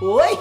ওই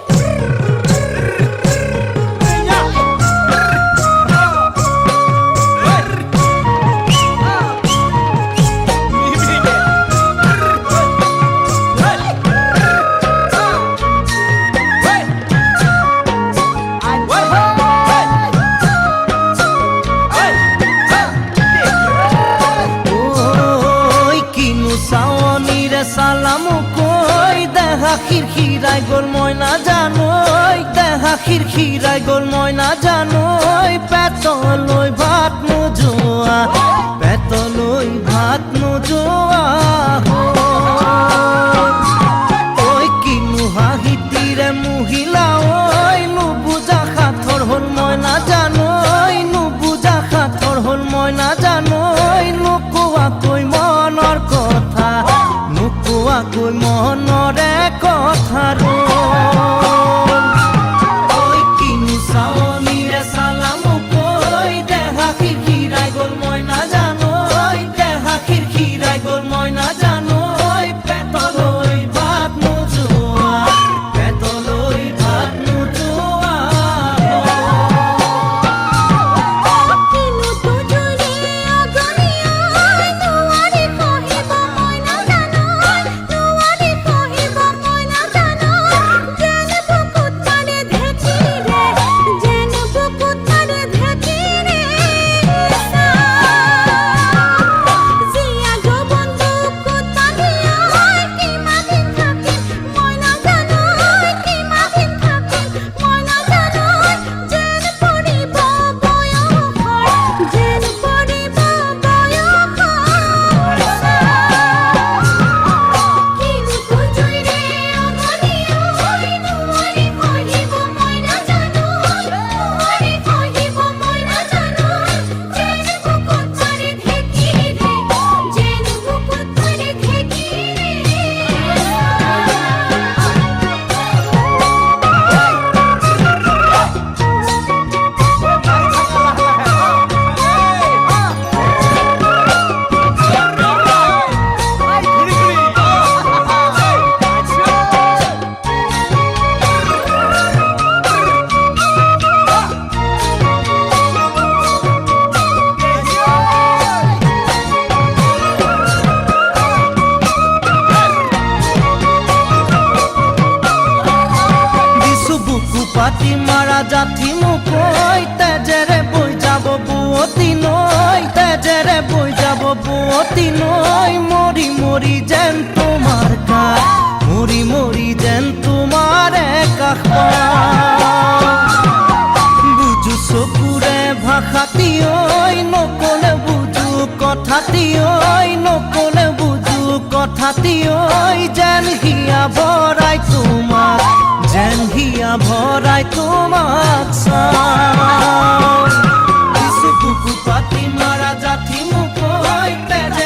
সালাম কই দেখা খিৰখিৰাই গোল ময়না জানোই দেখা খিৰখিৰাই গোল ময়না জানোই পেটলৈ ভাত নোযোৱা পেটলৈ ভাত নোযোৱা ঐ কিনো হাঁহিতিৰে মহিলা ঐ নুবুজা সাঁথৰ হ'ল ময়না জানোই নুবুজা সাঁথৰ হ'ল ময়না জানোই নোকোৱাকৈ মনৰ কথা নোকোৱাকৈ মনৰে কথা ঐ কিনো চাৱনিৰে চালাম কৈ দেহা খিৰখিৰাই গ'ল মই নাজানোই দেহা খিৰখিৰাই গ'ল মই নাজানোই পেটলৈ ভাত নোযোৱা পেটলৈ ভাত নোযোৱা পাতি মাৰা জাঠি মুকৈ তেজেৰে বৈ যাব বুৱতী নৈ তেজেৰে বৈ যাব বুৱতী নৈ মৰি মৰি যেন তোমাৰ কাষ মৰি মৰি যেন তোমাৰে কাষ বুজো চকুৰে ভাষাতি ঐ নকলে বুজো কথাতি ঐ নকলে বুজো কথাতি ঐ যেন হিয়া ভৰাই তোমাক যেন হিয়া ভৰাই তোমাক চাওঁ কিছু বুকু পাতি মাৰা জাঠি মুকৈ তেজে